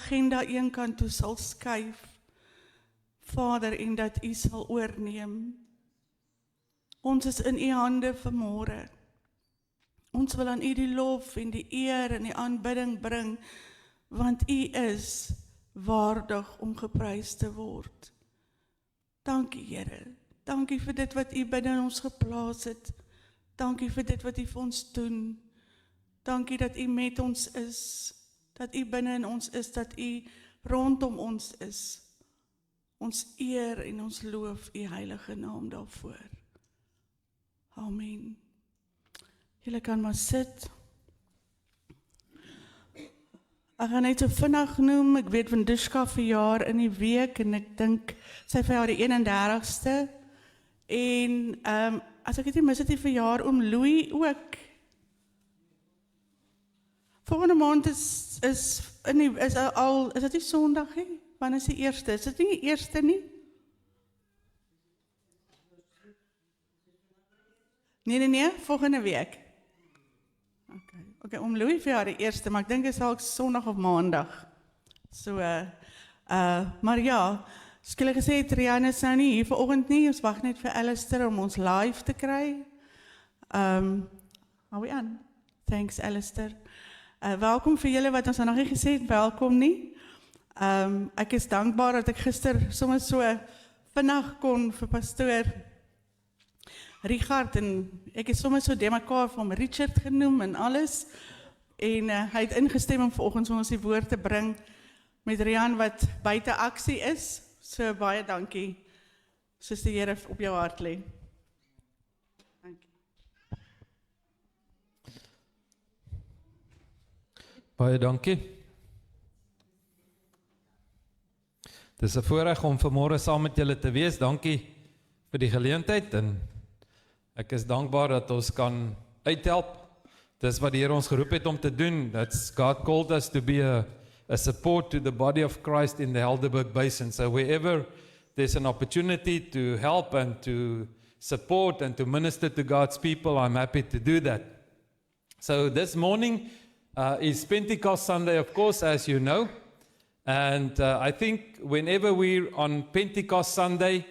agenda eenkant toe sal skuif, Vader, en dat U sal oorneem. Ons is in U hande vanmôre. Ons wil aan U die lof en die eer en die aanbidding bring, want U is waardig om geprys te word. Dankie, Here. Dankie vir dit wat U binne ons geplaas het. Dankie vir dit wat U vir ons doen. Dankie dat U met ons is, dat U binne in ons is, dat U rondom ons is. Ons eer en ons loof U heilige naam daarvoor. Amen. Julle kan maar sit. Ek gaan net so vinnig noem, ek weet van Dushka verjaar in die week, en ek dink sy verjaar die 31ste, en as ek dit nie mis het, die verjaar oom Louis ook. Volgende maand is dit nie Sondag nie? Wanneer is die eerste? Is dit nie die eerste nie? Nee, volgende week. Okay, oom Louis verjaar die eerste, maar ek dink dit is ook Sondag of Maandag. So, maar ja, skielik gesê, Triana is nou nie hier vanoggend nie, ons wag net vir Alistair om ons live te kry. Hou we aan. Thanks, Alistair. Welkom vir julle wat ons nog nie gesê het, welkom nie. Ek is dankbaar dat ek gister sommer so vinnig kon vir pastoor Richard, en ek is sommer so demekaar van Richard genoem en alles, en hy het ingestem om vanoggend ons die woord te bring met Rian wat buite aksie is, so baie dankie, soos die Here op jou hart lê. Dankie. Baie dankie. Dit is 'n voorreg om vanmôre saam met julle te wees. Dankie vir die geleentheid, en ek is dankbaar dat ons kan uithelp. Dis wat die Here ons geroep het om te doen. That's God called us to be a support to the body of Christ in the Helderberg Basin. So wherever there's an opportunity to help and to support and to minister to God's people, I'm happy to do that. So this morning is Pentecost Sunday, of course, as you know. And I think whenever we're on Pentecost Sunday,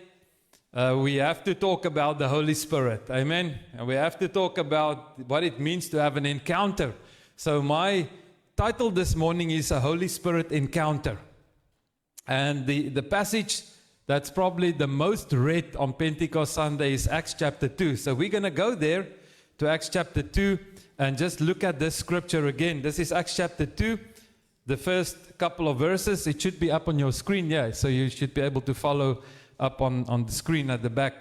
we have to talk about the Holy Spirit. Amen. And we have to talk about what it means to have an encounter. So my title this morning is A Holy Spirit Encounter. And the passage that's probably the most read on Pentecost Sunday is Acts chapter 2. So we're going to go there to Acts chapter 2 and just look at this scripture again. This is Acts chapter 2. The first couple of verses, it should be up on your screen, yeah, so you should be able to follow up on the screen at the back.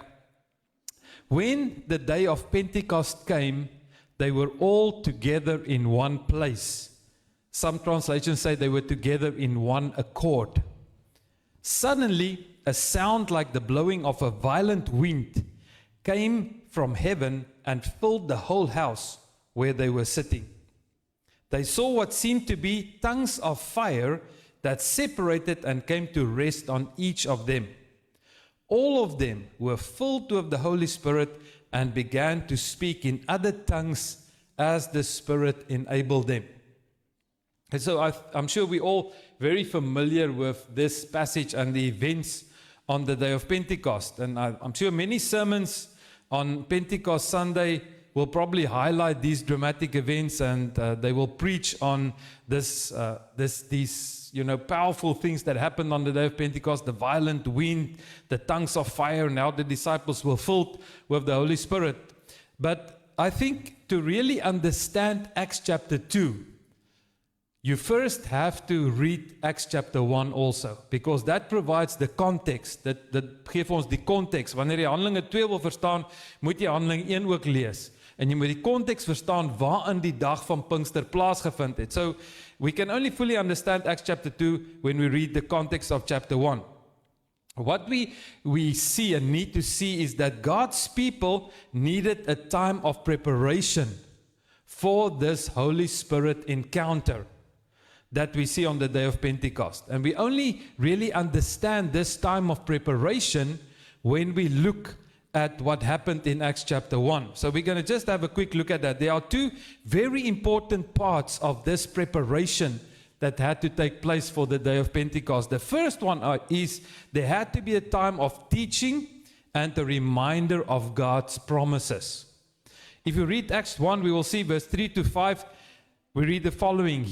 When the day of Pentecost came, they were all together in one place. Some translations say they were together in one accord. Suddenly, a sound like the blowing of a violent wind came from heaven and filled the whole house where they were sitting. They saw what seemed to be tongues of fire that separated and came to rest on each of them. All of them were filled with the Holy Spirit and began to speak in other tongues as the Spirit enabled them. And so I'm sure we're all very familiar with this passage and the events on the day of Pentecost. And I'm sure many sermons on Pentecost Sunday will probably highlight these dramatic events, and they will preach on these powerful things that happened on the day of Pentecost, the violent wind, the tongues of fire, and how the disciples were filled with the Holy Spirit. But I think to really understand Acts chapter 2, you first have to read Acts chapter 1 also, because that provides the context, dat geef ons die konteks. Wanneer jy Handelinge 2 wil verstaan, moet jy Handelinge 1 ook lees. En jy moet die konteks verstaan waarin die dag van Pinkster plaasgevind het. So, we can only fully understand Acts chapter 2 when we read the context of chapter 1. What we see and need to see is that God's people needed a time of preparation for this Holy Spirit encounter that we see on the day of Pentecost. And we only really understand this time of preparation when we look at what happened in Acts chapter 1. So we're going to just have a quick look at that. There are two very important parts of this preparation that had to take place for the day of Pentecost. The first one is there had to be a time of teaching and a reminder of God's promises. If you read Acts 1, we will see verse 3 to 5, we read the following.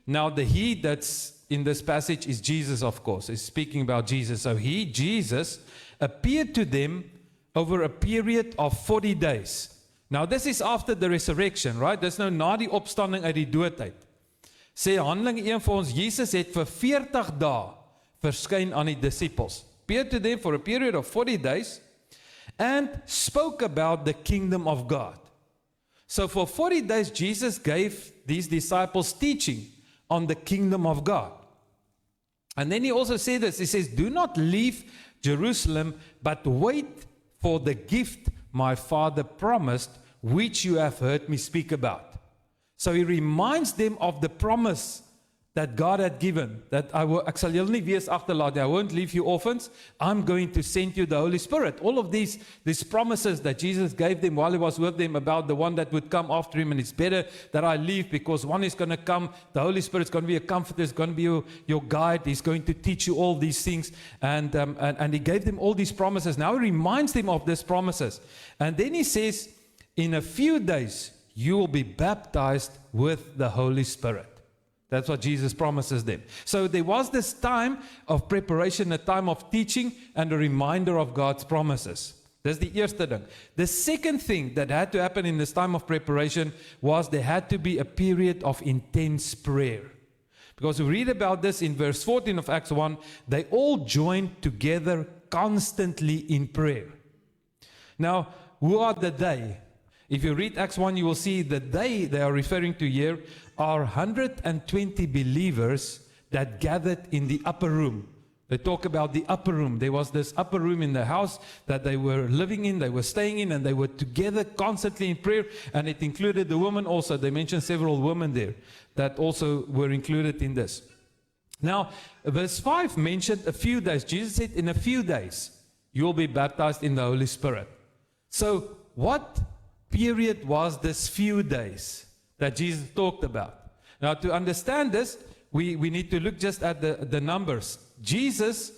Now the he that's in this passage is Jesus, of course. It's speaking about Jesus. So Jesus, appeared to them over a period of 40 days. Now this is after the resurrection, right? Dis nou na die opstanding uit die doodheid. Sê Handelinge 1 vir ons, Jesus het vir 40 dae verskyn aan die disciples. Appeared to them for a period of 40 days and spoke about the kingdom of God. So for 40 days, Jesus gave these disciples teaching on the kingdom of God. And then he also said this, he says, do not leave Jerusalem, but wait for the gift my Father promised, which you have heard me speak about. So he reminds them of the promise that God had given, that ek sal julle nie wees agterlaat nie, I won't leave you orphans, I'm going to send you the Holy Spirit. All of these promises that Jesus gave them while he was with them about the one that would come after him, and it's better that I leave because one is going to come, the Holy Spirit is going to be a comforter, is going to be your guide, he's going to teach you all these things, and he gave them all these promises. Now he reminds them of these promises, and then he says, in a few days, you will be baptized with the Holy Spirit. That's what Jesus promises them. So there was this time of preparation, a time of teaching, and a reminder of God's promises. That's the eerste ding. The second thing that had to happen in this time of preparation was there had to be a period of intense prayer. Because we read about this in verse 14 of Acts 1, they all joined together constantly in prayer. Now, who are the they? If you read Acts 1, you will see that they are referring to here are 120 believers that gathered in the upper room. They talk about the upper room. There was this upper room in the house that they were living in, they were staying in, and they were together constantly in prayer, and it included the women also. They mentioned several women there that also were included in this. Now, verse 5 mentioned a few days. Jesus said, in a few days, you will be baptized in the Holy Spirit. So, what period was this few days that Jesus talked about? Now, to understand this, we need to look just at the numbers. Jesus,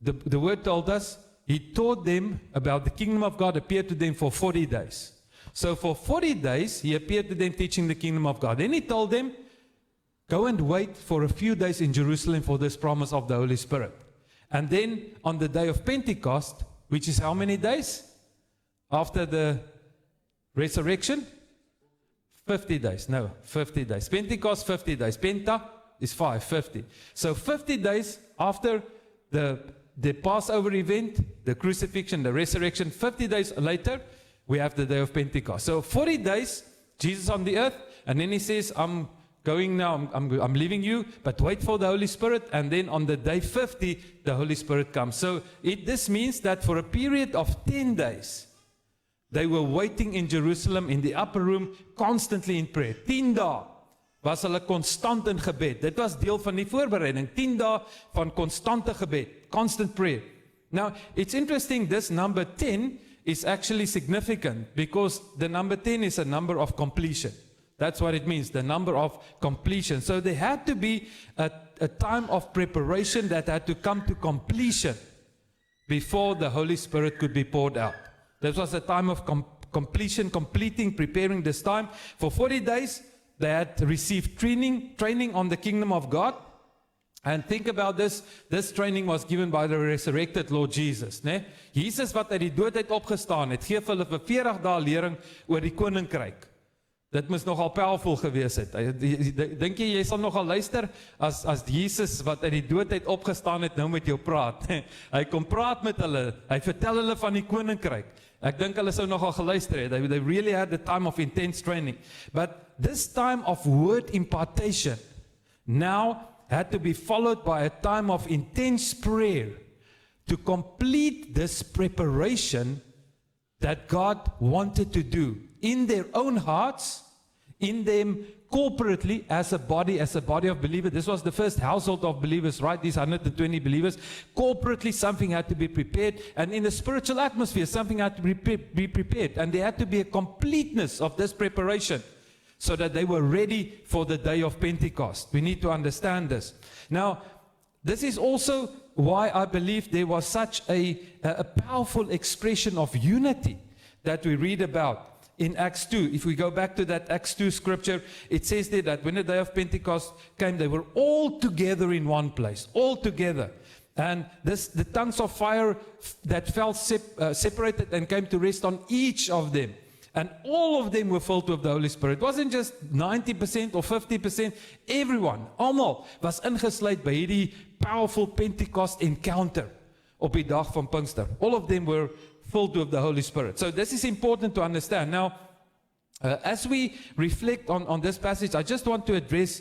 the word told us, he taught them about the kingdom of God, appeared to them for 40 days. So for 40 days, he appeared to them teaching the kingdom of God. Then he told them, go and wait for a few days in Jerusalem for this promise of the Holy Spirit. And then on the day of Pentecost, which is how many days? After the resurrection? 50 days. No, 50 days. Pentecost, 50 days. Penta is 50. So 50 days after the Passover event, the crucifixion, the resurrection, 50 days later, we have the day of Pentecost. So 40 days, Jesus on the earth, and then he says, I'm going now, I'm leaving you, but wait for the Holy Spirit, and then on the day 50, the Holy Spirit comes. So this means that for a period of 10 days, they were waiting in Jerusalem in the upper room, constantly in prayer. 10 dae was hulle konstant in gebed. Dit was deel van die voorbereiding. 10 dae van konstante gebed, constant prayer. Now, it's interesting, this number 10 is actually significant because the number 10 is a number of completion. That's what it means, the number of completion. So there had to be a time of preparation that had to come to completion before the Holy Spirit could be poured out. This was a time of completion, completing, preparing this time. For 40 days, they had received training on the kingdom of God. And think about this training was given by the resurrected Lord Jesus. Nee? Jesus wat uit die doodheid opgestaan het, gee vir hulle vir 40 dae lering oor die koninkryk. Dit moes nogal powerful gewees het. Dink jy sal nogal luister as Jesus wat uit die doodheid opgestaan het nou met jou praat? Hy kom praat met hulle, hy vertel hulle van die koninkryk. Ek dink hulle sou nogal geluister het. They really had the time of intense training. But this time of word impartation now had to be followed by a time of intense prayer to complete this preparation that God wanted to do in their own hearts, in them corporately as a body of believers. This was the first household of believers, right? These 120 believers. Corporately, something had to be prepared. And in the spiritual atmosphere, something had to be prepared. And there had to be a completeness of this preparation. so that they were ready for the day of Pentecost. We need to understand this. Now, this is also why I believe there was such a powerful expression of unity that we read about in Acts 2. If we go back to that Acts 2 scripture, it says there that when the day of Pentecost came, they were all together in one place, all together. And the tongues of fire that fell separated and came to rest on each of them. And all of them were filled with the Holy Spirit. It wasn't just 90% or 50%. Everyone, almal, was ingesluit by hierdie powerful Pentecost encounter op die dag van Pinkster. All of them were filled with the Holy Spirit. So this is important to understand. Now, as we reflect on this passage, I just want to address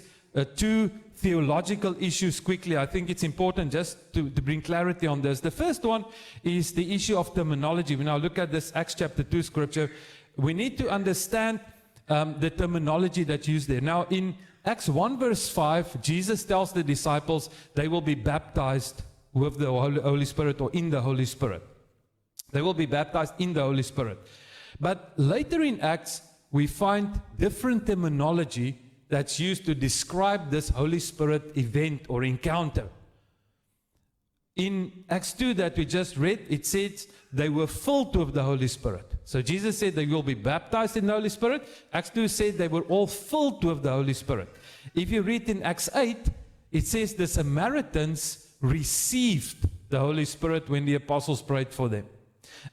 two theological issues quickly. I think it's important just to bring clarity on this. The first one is the issue of terminology. When I look at this Acts chapter 2 scripture, we need to understand the terminology that's used there. Now, in Acts 1 verse 5, Jesus tells the disciples they will be baptized with the Holy Spirit or in the Holy Spirit. They will be baptized in the Holy Spirit. But later in Acts, we find different terminology that's used to describe this Holy Spirit event or encounter. In Acts 2 that we just read, it says they were filled with the Holy Spirit. So Jesus said they will be baptized in the Holy Spirit. Acts 2 said they were all filled with the Holy Spirit. If you read in Acts 8, it says the Samaritans received the Holy Spirit when the apostles prayed for them.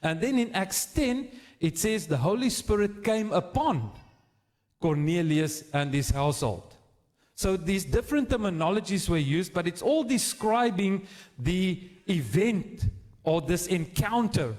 And then in Acts 10, it says the Holy Spirit came upon Cornelius and his household. So these different terminologies were used, but it's all describing the event or this encounter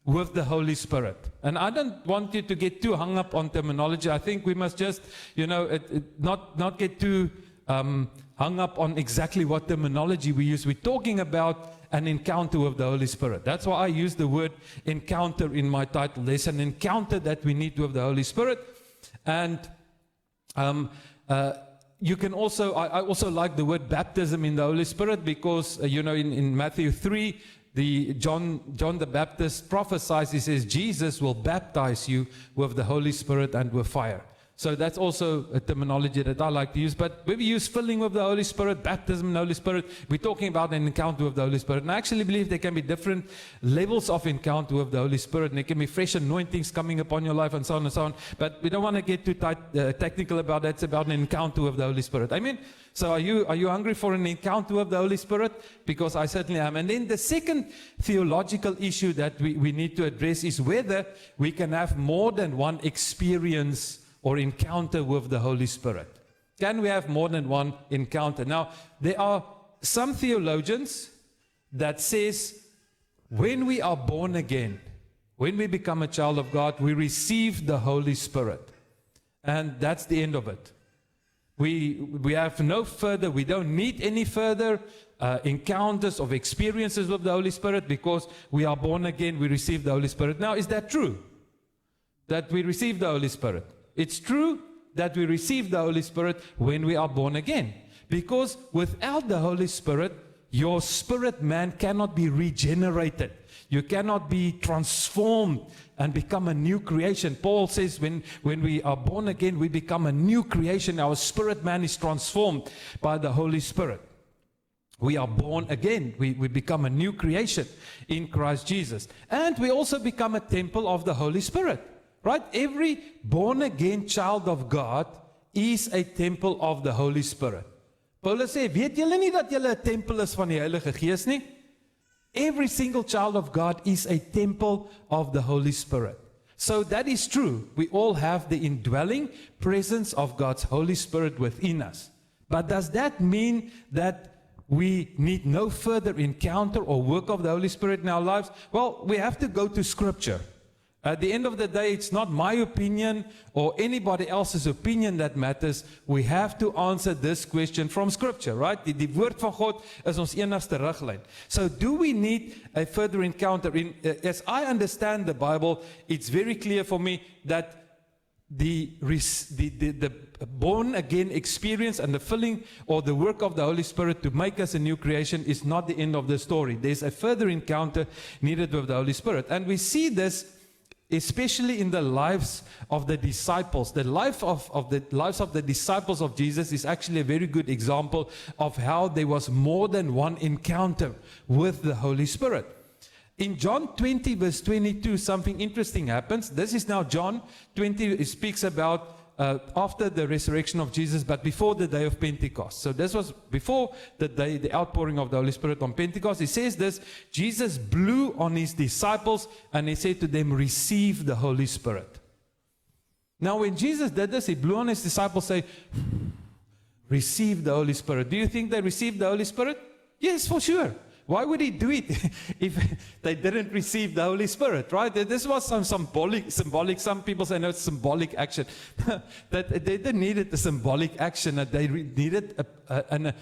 with the Holy Spirit. And I don't want you to get too hung up on terminology. I think we must just, not get too hung up on exactly what terminology we use. We're talking about an encounter with the Holy Spirit. That's why I use the word encounter in my title. There's an encounter that we need with the Holy Spirit. And you can also, I also like the word baptism in the Holy Spirit because, in Matthew 3, John the Baptist prophesies, he says, Jesus will baptize you with the Holy Spirit and with fire. So that's also a terminology that I like to use. But when we use filling with the Holy Spirit, baptism in the Holy Spirit, we're talking about an encounter with the Holy Spirit. And I actually believe there can be different levels of encounter with the Holy Spirit. And there can be fresh anointings coming upon your life and so on and so on. But we don't want to get too technical about that. It's about an encounter with the Holy Spirit. Amen? So are you hungry for an encounter with the Holy Spirit? Because I certainly am. And then the second theological issue that we need to address is whether we can have more than one experience or encounter with the Holy Spirit. Can we have more than one encounter? Now, there are some theologians that says when we are born again, when we become a child of God, we receive the Holy Spirit. And that's the end of it. We have no further, we don't need any further encounters of experiences with the Holy Spirit because we are born again, we receive the Holy Spirit. Now, is that true? That we receive the Holy Spirit? It's true that we receive the Holy Spirit when we are born again. Because without the Holy Spirit, your spirit man cannot be regenerated. You cannot be transformed and become a new creation. Paul says when we are born again, we become a new creation. Our spirit man is transformed by the Holy Spirit. We are born again. We become a new creation in Christ Jesus. And we also become a temple of the Holy Spirit. Right? Every born-again child of God is a temple of the Holy Spirit. Paulus sê, weet julle nie dat julle 'n tempel is van die Heilige Gees nie? Every single child of God is a temple of the Holy Spirit. So that is true. We all have the indwelling presence of God's Holy Spirit within us. But does that mean that we need no further encounter or work of the Holy Spirit in our lives? Well, we have to go to Scripture. At the end of the day, it's not my opinion or anybody else's opinion that matters. We have to answer this question from Scripture, right? Die woord van God is ons enigste riglyn. So do we need a further encounter? As I understand the Bible, it's very clear for me that the born again experience and the filling or the work of the Holy Spirit to make us a new creation is not the end of the story. There's a further encounter needed with the Holy Spirit. And we see this especially in the lives of the disciples. The lives of the disciples of Jesus is actually a very good example of how there was more than one encounter with the Holy Spirit. In John 20 verse 22, something interesting happens. This is now John 20, it speaks about after the resurrection of Jesus, but before the day of Pentecost. So this was before the day, the outpouring of the Holy Spirit on Pentecost. He says this, Jesus blew on his disciples and he said to them, receive the Holy Spirit. Now when Jesus did this, he blew on his disciples, say, receive the Holy Spirit. Do you think they received the Holy Spirit? Yes, for sure. Why would he do it if they didn't receive the Holy Spirit, right? This was some symbolic, some people say no, it's symbolic action. That they didn't need a symbolic action, that they needed an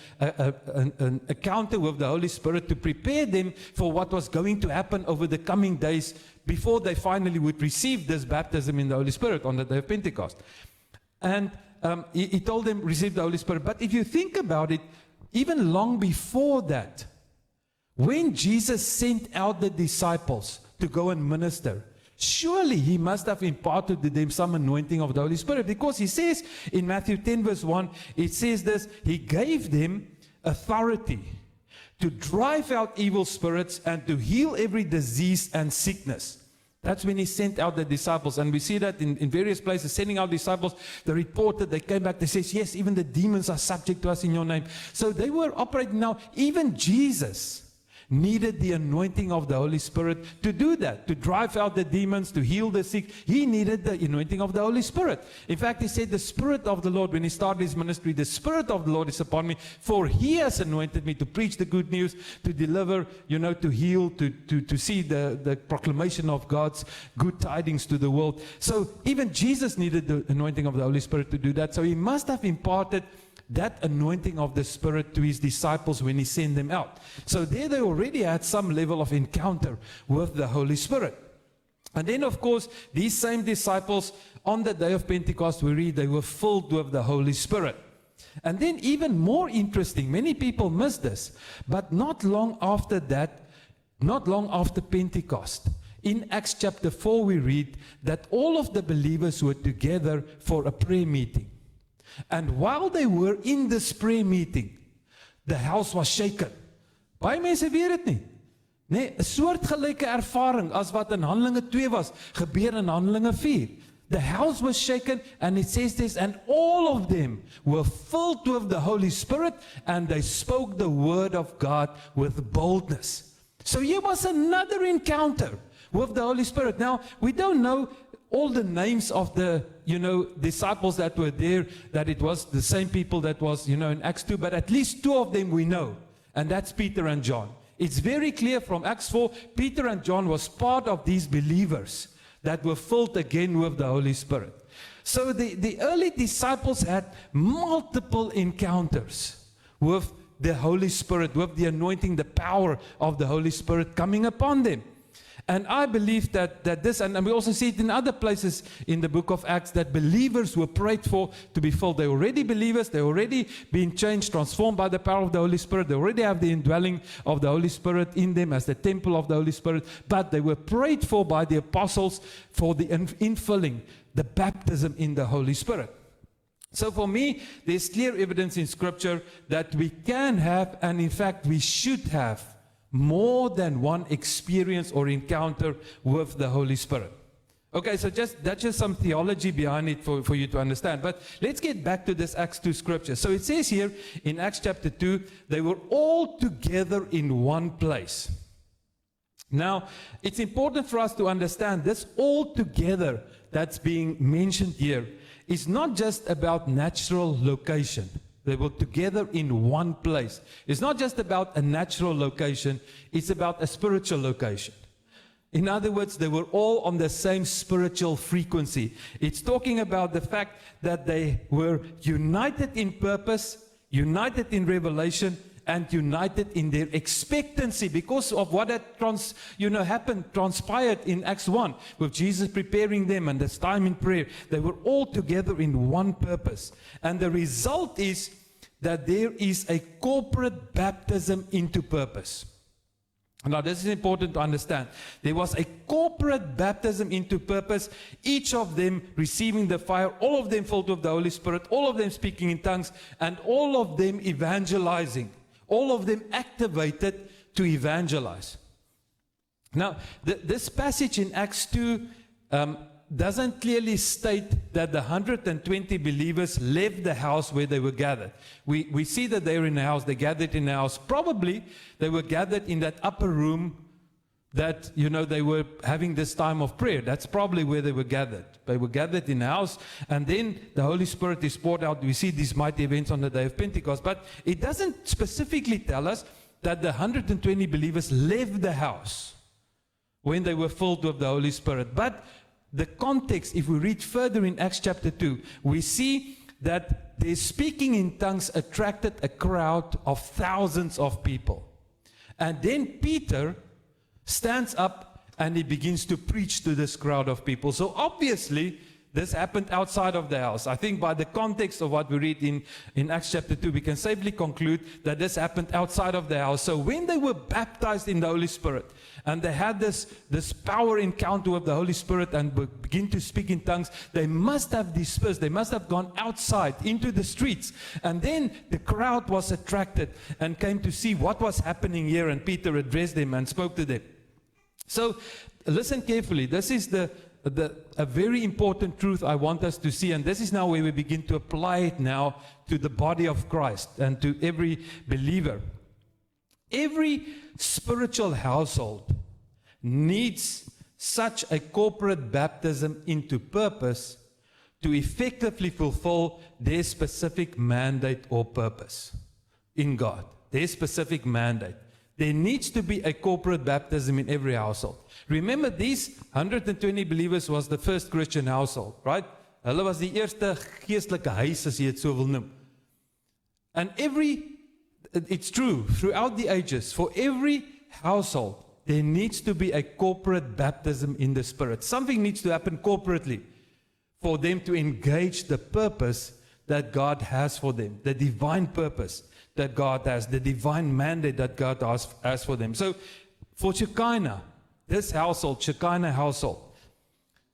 encounter with the Holy Spirit to prepare them for what was going to happen over the coming days before they finally would receive this baptism in the Holy Spirit on the day of Pentecost. And he told them, receive the Holy Spirit. But if you think about it, even long before that, when Jesus sent out the disciples to go and minister, surely he must have imparted to them some anointing of the Holy Spirit, because he says in Matthew 10 verse 1, it says this, he gave them authority to drive out evil spirits and to heal every disease and sickness. That's when he sent out the disciples, and we see that in various places, sending out disciples. They reported, they came back, they said, yes, even the demons are subject to us in your name. So they were operating now. Even Jesus needed the anointing of the Holy Spirit to do that, to drive out the demons, to heal the sick. He needed the anointing of the Holy Spirit. In fact, he said, the Spirit of the Lord, when he started his ministry, the Spirit of the Lord is upon me, for he has anointed me to preach the good news, to deliver, to heal, to see the proclamation of God's good tidings to the world. So even Jesus needed the anointing of the Holy Spirit to do that. So he must have imparted that anointing of the Spirit to his disciples when he sent them out. So there they already had some level of encounter with the Holy Spirit. And then of course, these same disciples on the day of Pentecost, we read they were filled with the Holy Spirit. And then even more interesting, many people miss this, but not long after that, not long after Pentecost, in Acts chapter 4 we read that all of the believers were together for a prayer meeting. And while they were in this prayer meeting, the house was shaken. Baie mense weet dit nie. Nee, 'n soortgelyke ervaring as wat in Handelinge 2 was, gebeur in Handelinge 4. The house was shaken, and it says this, and all of them were filled with the Holy Spirit, and they spoke the word of God with boldness. So here was another encounter with the Holy Spirit. Now, we don't know all the names of the, disciples that were there, that it was the same people that was, in Acts 2, but at least two of them we know, and that's Peter and John. It's very clear from Acts 4, Peter and John was part of these believers that were filled again with the Holy Spirit. So the early disciples had multiple encounters with the Holy Spirit, with the anointing, the power of the Holy Spirit coming upon them. And I believe that this, and we also see it in other places in the book of Acts, that believers were prayed for to be filled. They're already believers, they're already being changed, transformed by the power of the Holy Spirit. They already have the indwelling of the Holy Spirit in them as the temple of the Holy Spirit. But they were prayed for by the apostles for the infilling, the baptism in the Holy Spirit. So for me, there's clear evidence in Scripture that we can have, and in fact we should have, more than one experience or encounter with the Holy Spirit. Okay, so that's just some theology behind it for you to understand. But let's get back to this Acts 2 scripture. So it says here in Acts chapter 2, they were all together in one place. Now, it's important for us to understand this all together that's being mentioned here is not just about natural location. They were together in one place. It's not just about a natural location, it's about a spiritual location. In other words, they were all on the same spiritual frequency. It's talking about the fact that they were united in purpose, united in revelation, and united in their expectancy because of what had transpired in Acts 1 with Jesus preparing them and this time in prayer. They were all together in one purpose. And the result is that there is a corporate baptism into purpose. Now, this is important to understand. There was a corporate baptism into purpose, each of them receiving the fire, all of them filled with the Holy Spirit, all of them speaking in tongues, and all of them evangelizing. All of them activated to evangelize. Now, this passage in Acts 2 doesn't clearly state that the 120 believers left the house where they were gathered. We see that they were in the house, they gathered in the house. Probably they were gathered in that upper room that, they were having this time of prayer. That's probably where they were gathered. They were gathered in the house, and then the Holy Spirit is poured out. We see these mighty events on the day of Pentecost, but it doesn't specifically tell us that the 120 believers left the house when they were filled with the Holy Spirit. But the context, if we read further in Acts chapter 2, we see that their speaking in tongues attracted a crowd of thousands of people. And then Peter stands up and he begins to preach to this crowd of people. So obviously, this happened outside of the house. I think by the context of what we read in Acts chapter 2, we can safely conclude that this happened outside of the house. So when they were baptized in the Holy Spirit, and they had this power encounter with the Holy Spirit and begin to speak in tongues, they must have dispersed. They must have gone outside into the streets. And then the crowd was attracted and came to see what was happening here. And Peter addressed them and spoke to them. So listen carefully. This is a very important truth I want us to see. And this is now where we begin to apply it now to the body of Christ and to every believer. Every spiritual household needs such a corporate baptism into purpose to effectively fulfill their specific mandate or purpose in God. Their specific mandate. There needs to be a corporate baptism in every household. Remember, these 120 believers was the first Christian household, right? Hulle was die eerste geestelike huis, as jy het so wil noem. And it's true, throughout the ages, for every household, there needs to be a corporate baptism in the Spirit. Something needs to happen corporately for them to engage the purpose that God has for them, the divine purpose that God has, the divine mandate that God has for them. So, for Shekinah, this household, Shekinah household,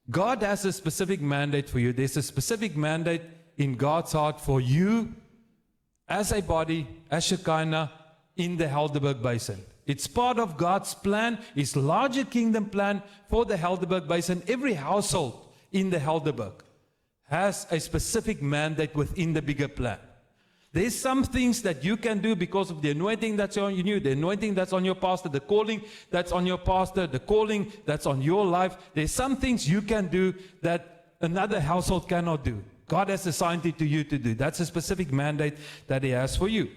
God has a specific mandate for you. There's a specific mandate in God's heart for you as a body, as Shekinah, in the Helderberg Basin. It's part of God's plan, His larger kingdom plan for the Helderberg Basin. Every household in the Helderberg has a specific mandate within the bigger plan. There's some things that you can do because of the anointing that's on you, the anointing that's on your pastor, the calling that's on your pastor, the calling that's on your life. There's some things you can do that another household cannot do. God has assigned it to you to do. That's a specific mandate that He has for you.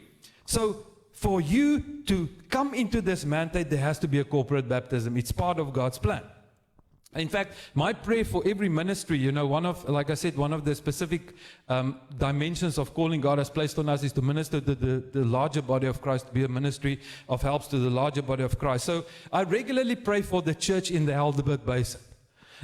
So, for you to come into this mandate, there has to be a corporate baptism. It's part of God's plan. In fact, my prayer for every ministry, like I said, one of the specific dimensions of calling God has placed on us is to minister to the larger body of Christ, to be a ministry of helps to the larger body of Christ. So I regularly pray for the church in the Helderberg Basin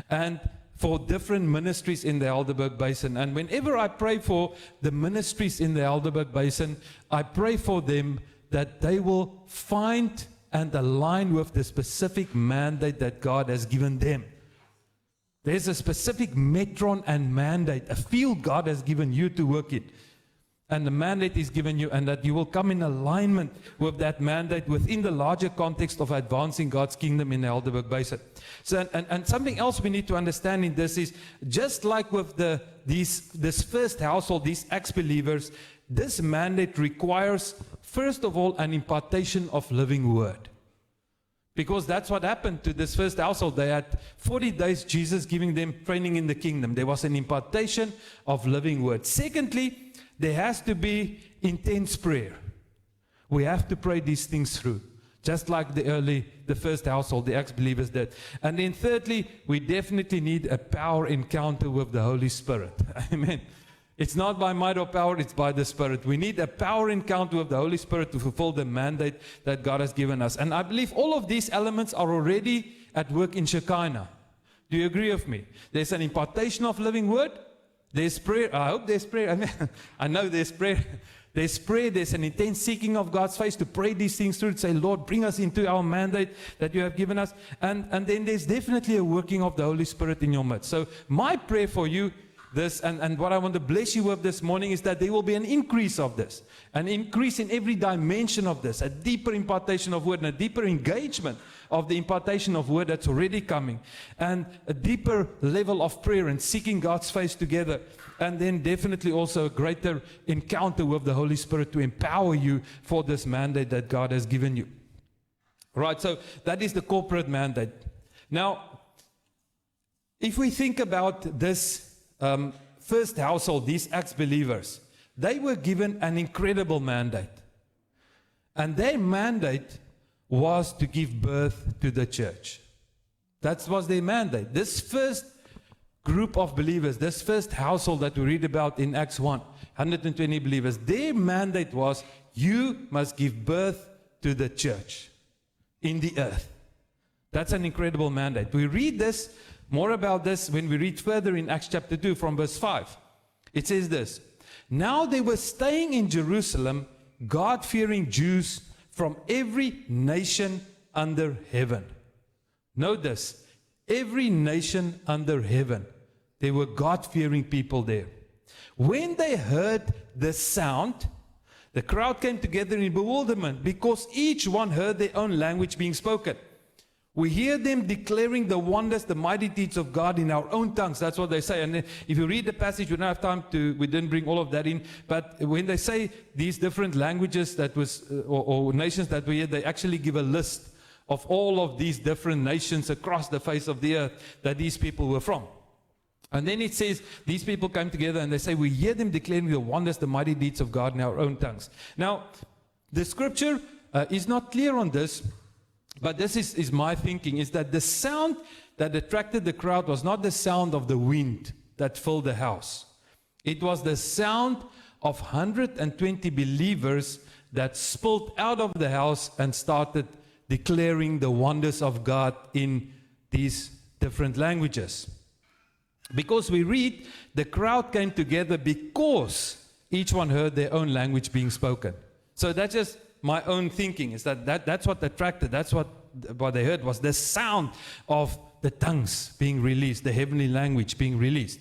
and for different ministries in the Helderberg Basin. And whenever I pray for the ministries in the Helderberg Basin, I pray for them that they will find and align with the specific mandate that God has given them. There's a specific metron and mandate, a field God has given you to work in. And the mandate is given you, and that you will come in alignment with that mandate within the larger context of advancing God's kingdom in the Helderberg Basin. So, and something else we need to understand in this is, just like with this first household, these ex-believers, this mandate requires, first of all, an impartation of living word. Because that's what happened to this first household. They had 40 days, Jesus giving them training in the kingdom. There was an impartation of living word. Secondly, there has to be intense prayer. We have to pray these things through, just like the first household, the ex-believers did. And then thirdly, we definitely need a power encounter with the Holy Spirit. Amen. It's not by might or power, it's by the Spirit. We need a power encounter with the Holy Spirit to fulfill the mandate that God has given us. And I believe all of these elements are already at work in Shekinah. Do you agree with me? There's an impartation of living word. There's prayer. I hope there's prayer. I know there's prayer. There's prayer, there's an intense seeking of God's face to pray these things through, to say, Lord, bring us into our mandate that you have given us. And then there's definitely a working of the Holy Spirit in your midst. So my prayer for you, this, and what I want to bless you with this morning is that there will be an increase of this, an increase in every dimension of this, a deeper impartation of word and a deeper engagement of the impartation of word that's already coming, and a deeper level of prayer and seeking God's face together, and then definitely also a greater encounter with the Holy Spirit to empower you for this mandate that God has given you. Right, so that is the corporate mandate. Now, if we think about this first household, these Acts believers, they were given an incredible mandate. And their mandate was to give birth to the church. That was their mandate. This first group of believers, this first household that we read about in Acts 1, 120 believers, their mandate was, you must give birth to the church in the earth. That's an incredible mandate. We read this, more about this when we read further in Acts chapter 2 from verse 5. It says this, now they were staying in Jerusalem, God-fearing Jews from every nation under heaven. Note this, every nation under heaven. There were God-fearing people there. When they heard the sound, the crowd came together in bewilderment because each one heard their own language being spoken. We hear them declaring the wonders, the mighty deeds of God in our own tongues. That's what they say. And if you read the passage, we don't have time to, we didn't bring all of that in. But when they say these different languages that was, or nations that we hear, they actually give a list of all of these different nations across the face of the earth that these people were from. And then it says, these people came together and they say, we hear them declaring the wonders, the mighty deeds of God in our own tongues. Now, the scripture is not clear on this. But this is my thinking, is that the sound that attracted the crowd was not the sound of the wind that filled the house. It was the sound of 120 believers that spilled out of the house and started declaring the wonders of God in these different languages. Because we read, the crowd came together because each one heard their own language being spoken. So that's just my own thinking, is that's what attracted, that's what they heard was the sound of the tongues being released, the heavenly language being released.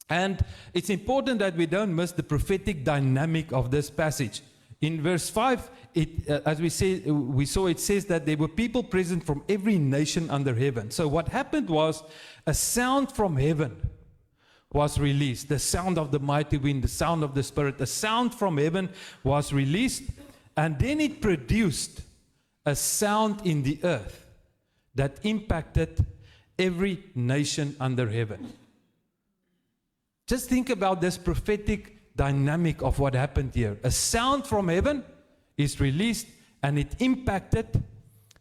And it's important that we don't miss the prophetic dynamic of this passage. In verse 5, as we saw, it says that there were people present from every nation under heaven. So what happened was a sound from heaven was released. The sound of the mighty wind, the sound of the Spirit, the sound from heaven was released, and then it produced a sound in the earth that impacted every nation under heaven. Just think about this prophetic dynamic of what happened here. A sound from heaven is released, and it impacted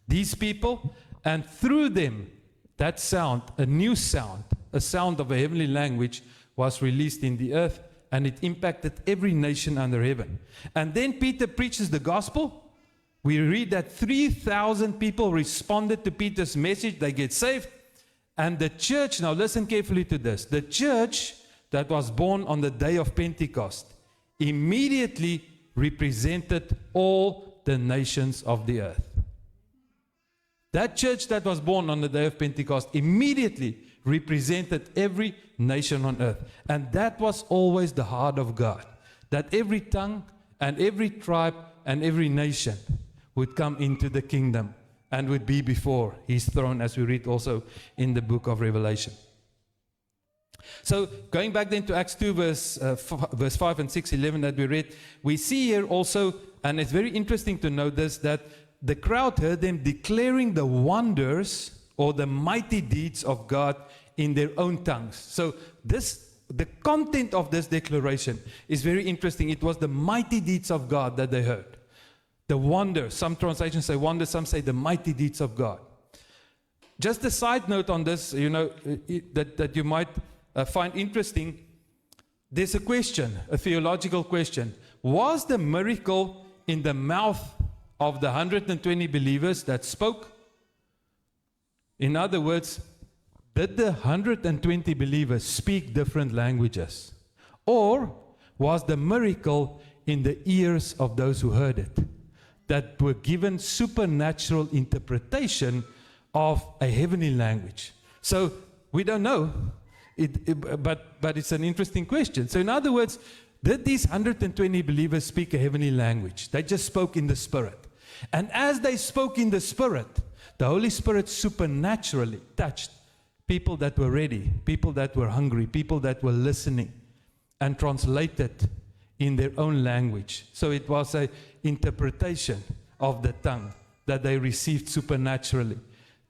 these people, and through them, that sound, a new sound, a sound of a heavenly language, was released in the earth, and it impacted every nation under heaven. And then Peter preaches the gospel. We read that 3,000 people responded to Peter's message. They get saved. And the church, now listen carefully to this, the church that was born on the day of Pentecost immediately represented all the nations of the earth. That church that was born on the day of Pentecost immediately represented every nation on earth. And that was always the heart of God, that every tongue and every tribe and every nation would come into the kingdom and would be before his throne, as we read also in the book of Revelation. So going back then to Acts 2 verse 5 and 6, 11 that we read, we see here also, and it's very interesting to note this, that the crowd heard them declaring the wonders or the mighty deeds of God in their own tongues. So the content of this declaration is very interesting. It was the mighty deeds of God that they heard. The wonders, some translations say wonders, some say the mighty deeds of God. Just a side note on this, that you might find interesting. There's a question, a theological question. Was the miracle in the mouth of the 120 believers that spoke? In other words, did the 120 believers speak different languages? Or was the miracle in the ears of those who heard it, that were given supernatural interpretation of a heavenly language. So we don't know, but it's an interesting question. So in other words, did these 120 believers speak a heavenly language? They just spoke in the Spirit. And as they spoke in the Spirit, the Holy Spirit supernaturally touched people that were ready, people that were hungry, people that were listening, and translated in their own language. So it was an interpretation of the tongue that they received supernaturally,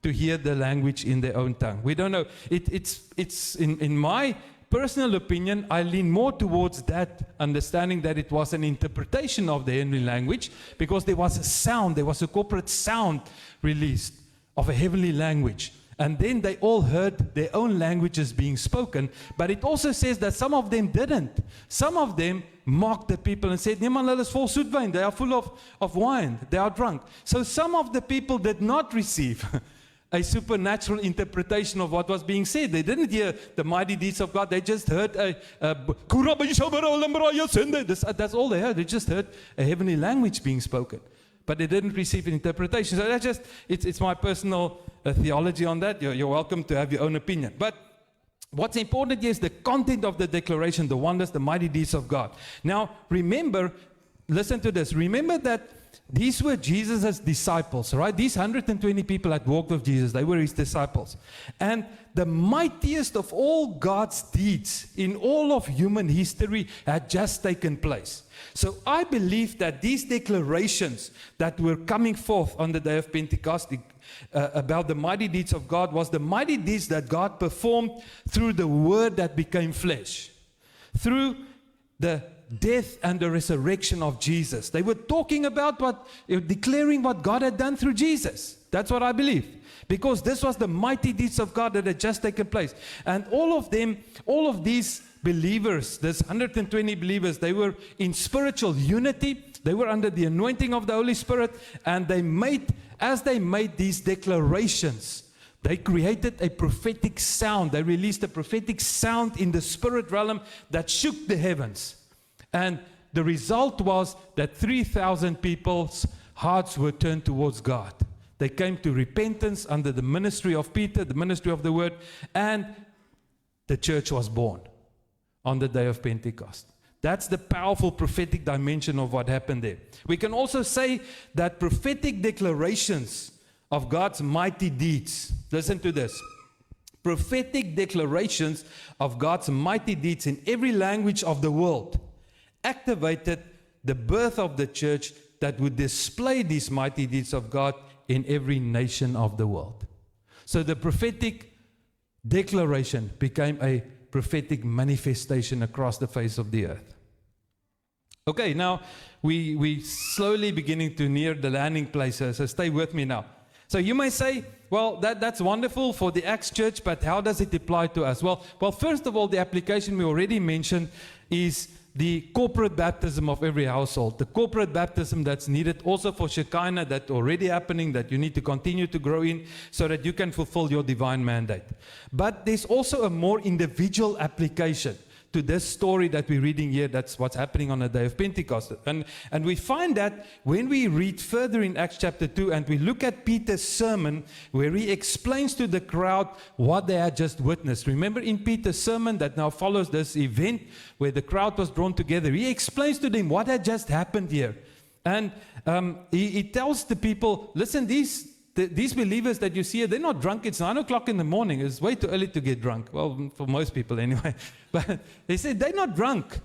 to hear the language in their own tongue. We don't know. It's in my personal opinion, I lean more towards that understanding that it was an interpretation of the heavenly language, because there was a sound, there was a corporate sound released of a heavenly language. And then they all heard their own languages being spoken. But it also says that some of them didn't. Some of them mocked the people and said, "Nee man, hulle is vol soetwyn. They are full of wine. They are drunk." So some of the people did not receive a supernatural interpretation of what was being said. They didn't hear the mighty deeds of God. They just heard that's all they heard. They just heard a heavenly language being spoken. But they didn't receive an interpretation. So that's just, it's my personal theology on that. You're welcome to have your own opinion. But what's important here is the content of the declaration, the wonders, the mighty deeds of God. Now, remember, listen to this. Remember that these were Jesus' disciples, right? These 120 people had walked with Jesus. They were his disciples. And the mightiest of all God's deeds in all of human history had just taken place. So I believe that these declarations that were coming forth on the day of Pentecost about the mighty deeds of God was the mighty deeds that God performed through the Word that became flesh, through the death and the resurrection of Jesus. They were talking about declaring what God had done through Jesus. That's what I believe. Because this was the mighty deeds of God that had just taken place. And all of these believers, this 120 believers, they were in spiritual unity. They were under the anointing of the Holy Spirit. And as they made these declarations, they created a prophetic sound. They released a prophetic sound in the spirit realm that shook the heavens. And the result was that 3,000 people's hearts were turned towards God. They came to repentance under the ministry of Peter, the ministry of the Word, and the church was born on the day of Pentecost. That's the powerful prophetic dimension of what happened there. We can also say that prophetic declarations of God's mighty deeds, listen to this, prophetic declarations of God's mighty deeds in every language of the world activated the birth of the church that would display these mighty deeds of God in every nation of the world. So the prophetic declaration became a prophetic manifestation across the face of the earth. Okay, now we slowly beginning to near the landing place, so stay with me now. So you may say, well, that's wonderful for the Acts church, but how does it apply to us? Well, first of all, the application we already mentioned is the corporate baptism of every household. The corporate baptism that's needed also for Shekinah, that's already happening, that you need to continue to grow in so that you can fulfill your divine mandate. But there's also a more individual application to this story that we're reading here. That's what's happening on the day of Pentecost. And we find that when we read further in Acts chapter 2 and we look at Peter's sermon where he explains to the crowd what they had just witnessed. Remember in Peter's sermon that now follows this event where the crowd was drawn together, he explains to them what had just happened here. And he tells the people, listen, these believers that you see here, they're not drunk. It's 9 o'clock in the morning. It's way too early to get drunk. Well, for most people anyway. But they said they're not drunk.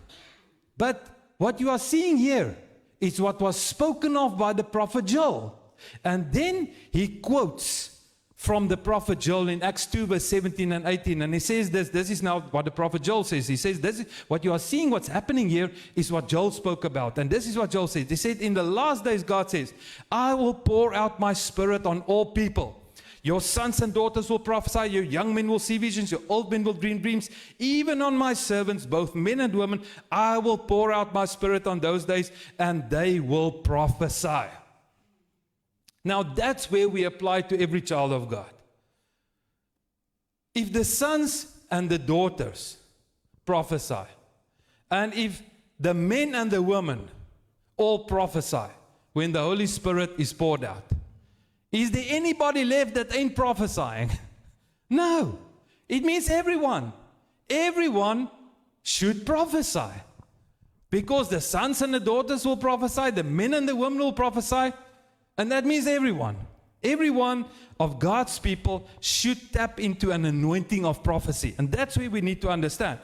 But what you are seeing here is what was spoken of by the prophet Joel. And then he quotes from the prophet Joel in Acts 2 verse 17 and 18. And he says this is now what the prophet Joel says. He says, this is what you are seeing, what's happening here is what Joel spoke about. And this is what Joel says. He said, in the last days, God says, I will pour out my spirit on all people. Your sons and daughters will prophesy, your young men will see visions, your old men will dream dreams. Even on my servants, both men and women, I will pour out my spirit on those days, and they will prophesy. Now that's where we apply to every child of God. If the sons and the daughters prophesy, and if the men and the women all prophesy when the Holy Spirit is poured out. Is there anybody left that ain't prophesying? No. It means everyone. Everyone should prophesy. Because the sons and the daughters will prophesy, the men and the women will prophesy, and that means everyone. Everyone of God's people should tap into an anointing of prophecy. And that's where we need to understand.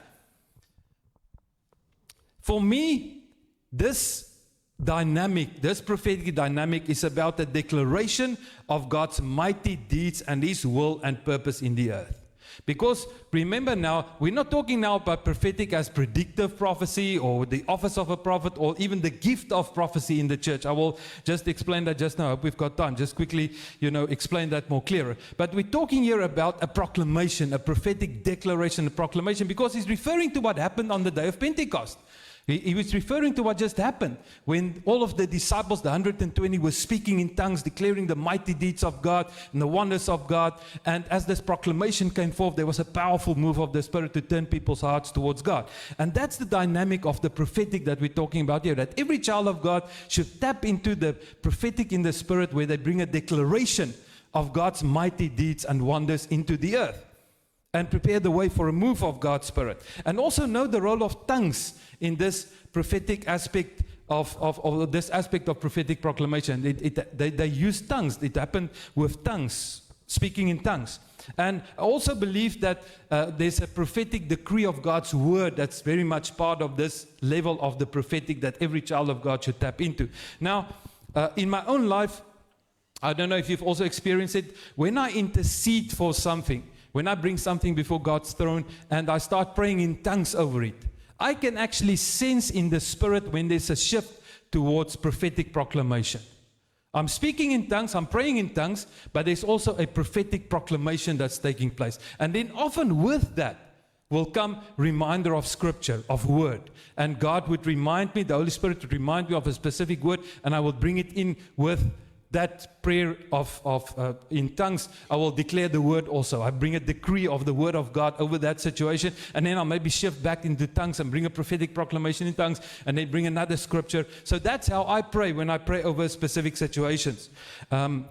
For me, this dynamic, this prophetic dynamic is about the declaration of God's mighty deeds and His will and purpose in the earth. Because remember now, we're not talking now about prophetic as predictive prophecy or the office of a prophet or even the gift of prophecy in the church. I will just explain that just now. I hope we've got time. Just quickly, explain that more clearer. But we're talking here about a proclamation, a prophetic declaration, a proclamation, because he's referring to what happened on the day of Pentecost. He was referring to what just happened when all of the disciples, the 120, were speaking in tongues, declaring the mighty deeds of God and the wonders of God. And as this proclamation came forth, there was a powerful move of the Spirit to turn people's hearts towards God. And that's the dynamic of the prophetic that we're talking about here, that every child of God should tap into the prophetic in the Spirit, where they bring a declaration of God's mighty deeds and wonders into the earth, and prepare the way for a move of God's Spirit. And also know the role of tongues in this prophetic aspect of this aspect of prophetic proclamation. They use tongues. It happened with tongues, speaking in tongues. And I also believe that there's a prophetic decree of God's word that's very much part of this level of the prophetic that every child of God should tap into. Now, in my own life, I don't know if you've also experienced it, when I intercede for something, when I bring something before God's throne and I start praying in tongues over it, I can actually sense in the Spirit when there's a shift towards prophetic proclamation. I'm speaking in tongues, I'm praying in tongues, but there's also a prophetic proclamation that's taking place. And then often with that will come reminder of Scripture, of word. And God would remind me, the Holy Spirit would remind me of a specific word, and I will bring it in with that prayer in tongues. I will declare the word also. I bring a decree of the word of God over that situation, and then I'll maybe shift back into tongues and bring a prophetic proclamation in tongues, and then bring another scripture. So that's how I pray when I pray over specific situations. I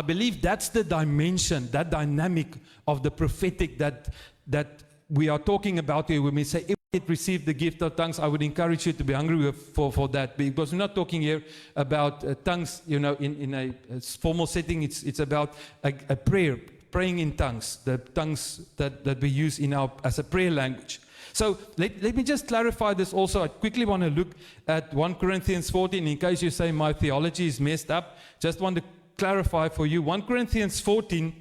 believe that's the dimension, that dynamic of the prophetic that we are talking about here. When we say if we receive the gift of tongues, I would encourage you to be hungry for that, because we're not talking here about tongues, in a formal setting. It's about a prayer, praying in tongues, the tongues that we use as a prayer language. So let me just clarify this also. I quickly want to look at 1 Corinthians 14, in case you say my theology is messed up. Just want to clarify for you. 1 Corinthians 14,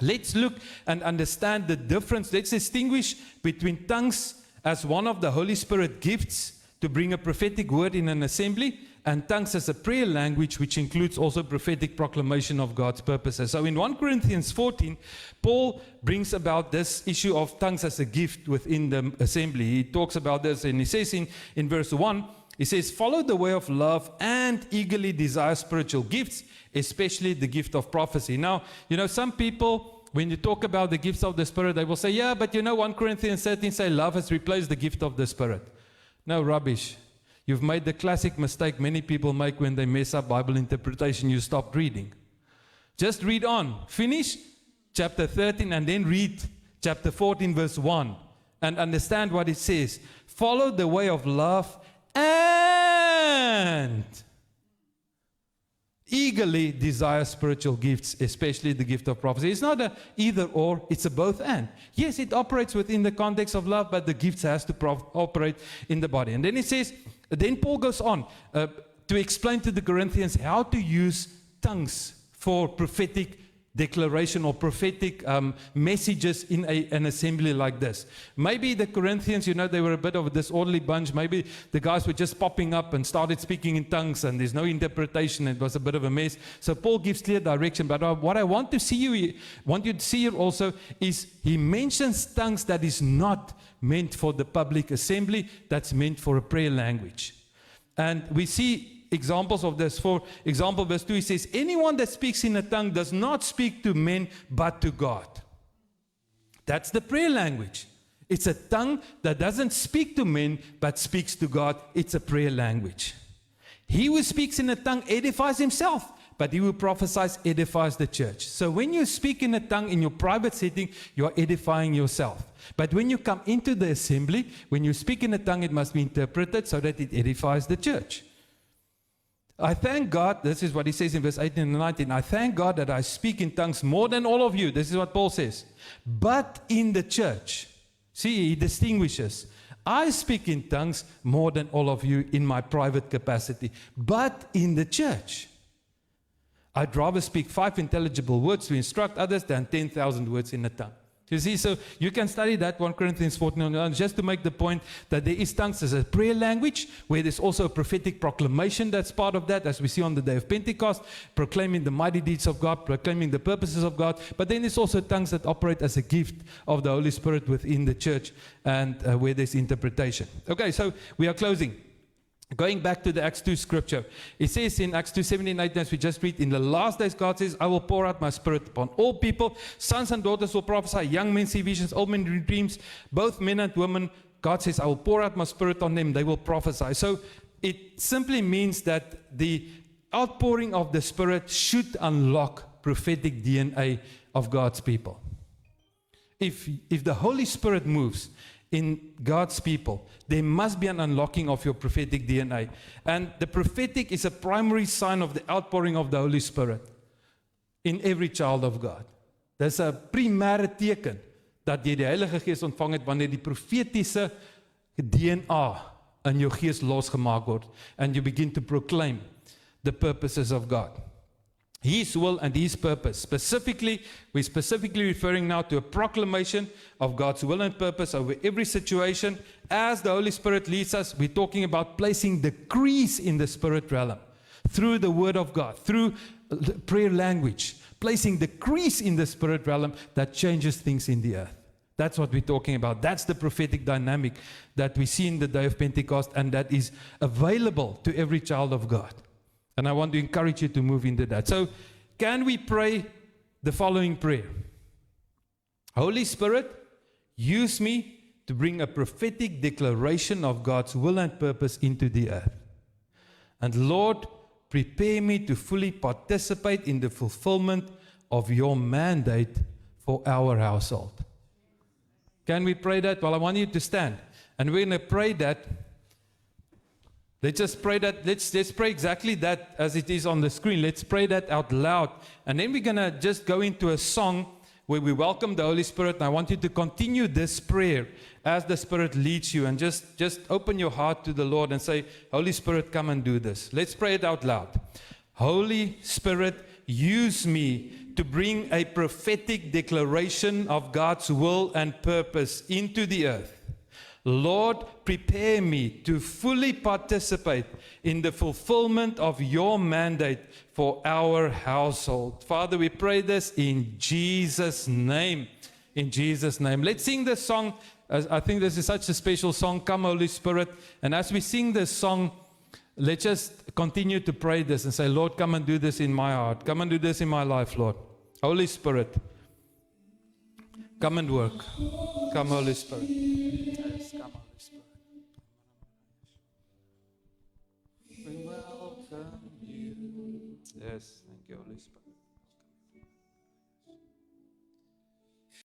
let's look and understand the difference. Let's distinguish between tongues as one of the Holy Spirit gifts to bring a prophetic word in an assembly, and tongues as a prayer language, which includes also prophetic proclamation of God's purposes. So in 1 Corinthians 14, Paul brings about this issue of tongues as a gift within the assembly. He talks about this, and he says in verse 1, he says, follow the way of love and eagerly desire spiritual gifts, especially the gift of prophecy. Now, some people, when you talk about the gifts of the Spirit, they will say, yeah, but 1 Corinthians 13 say love has replaced the gift of the Spirit. No, rubbish. You've made the classic mistake many people make when they mess up Bible interpretation. You stop reading. Just read on. Finish chapter 13 and then read chapter 14 verse 1 and understand what it says. Follow the way of love and eagerly desire spiritual gifts, especially the gift of prophecy. It's not a either or, it's a both and. Yes, it operates within the context of love, but the gifts has to operate in the body. And then it says, then Paul goes on to explain to the Corinthians how to use tongues for prophetic declaration or prophetic messages in an assembly like this. Maybe the Corinthians, they were a bit of a disorderly bunch. Maybe the guys were just popping up and started speaking in tongues and there's no interpretation. It was a bit of a mess. So Paul gives clear direction. But what I want you to see here also is he mentions tongues that is not meant for the public assembly, that's meant for a prayer language. And we see examples of this. For example, verse 2, he says, anyone that speaks in a tongue does not speak to men but to God. That's the prayer language. It's a tongue that doesn't speak to men, but speaks to God. It's a prayer language. He who speaks in a tongue edifies himself, but he who prophesies edifies the church. So when you speak in a tongue in your private setting, you are edifying yourself. But when you come into the assembly, when you speak in a tongue, it must be interpreted so that it edifies the church. I thank God, this is what he says in verse 18 and 19, I thank God that I speak in tongues more than all of you. This is what Paul says. But in the church, see, he distinguishes. I speak in tongues more than all of you in my private capacity. But in the church, I'd rather speak 5 intelligible words to instruct others than 10,000 words in a tongue. You see, so you can study that 1 Corinthians 14, just to make the point that there is tongues as a prayer language, where there's also a prophetic proclamation that's part of that, as we see on the day of Pentecost, proclaiming the mighty deeds of God, proclaiming the purposes of God. But then there's also tongues that operate as a gift of the Holy Spirit within the church, and where there's interpretation. Okay, so we are closing. Going back to the Acts 2 scripture, it says in Acts 2:17-18, as we just read, in the last days God says, I will pour out my spirit upon all people. Sons and daughters will prophesy, young men see visions, old men dream dreams, both men and women. God says, I will pour out my spirit on them, they will prophesy. So it simply means that the outpouring of the Spirit should unlock prophetic DNA of God's people. If the Holy Spirit moves in God's people, there must be an unlocking of your prophetic DNA. And the prophetic is a primary sign of the outpouring of the Holy Spirit in every child of God. Dis 'n primêre teken dat jy die Heilige Gees ontvang het wanneer die profetiese DNA in jou gees losgemaak word and you begin to proclaim the purposes of God. His will and His purpose. We're specifically referring now to a proclamation of God's will and purpose over every situation. As the Holy Spirit leads us, we're talking about placing decrees in the spirit realm through the Word of God, through prayer language, placing decrees in the spirit realm that changes things in the earth. That's what we're talking about. That's the prophetic dynamic that we see in the day of Pentecost, and that is available to every child of God. And I want to encourage you to move into that. So, can we pray the following prayer? Holy Spirit, use me to bring a prophetic declaration of God's will and purpose into the earth. And Lord, prepare me to fully participate in the fulfillment of your mandate for our household. Can we pray that? Well, I want you to stand. And we're going to pray that. Let's just pray that. Let's pray exactly that as it is on the screen. Let's pray that out loud. And then we're going to just go into a song where we welcome the Holy Spirit. And I want you to continue this prayer as the Spirit leads you. And just open your heart to the Lord and say, Holy Spirit, come and do this. Let's pray it out loud. Holy Spirit, use me to bring a prophetic declaration of God's will and purpose into the earth. Lord, prepare me to fully participate in the fulfillment of your mandate for our household. Father, we pray this in Jesus' name. In Jesus' name. Let's sing this song. I think this is such a special song, Come Holy Spirit. And as we sing this song, let's just continue to pray this and say, Lord, come and do this in my heart. Come and do this in my life, Lord. Holy Spirit, come and work. Come, Holy Spirit. Yes, come, Holy Spirit. We welcome you. Yes, thank you, Holy Spirit.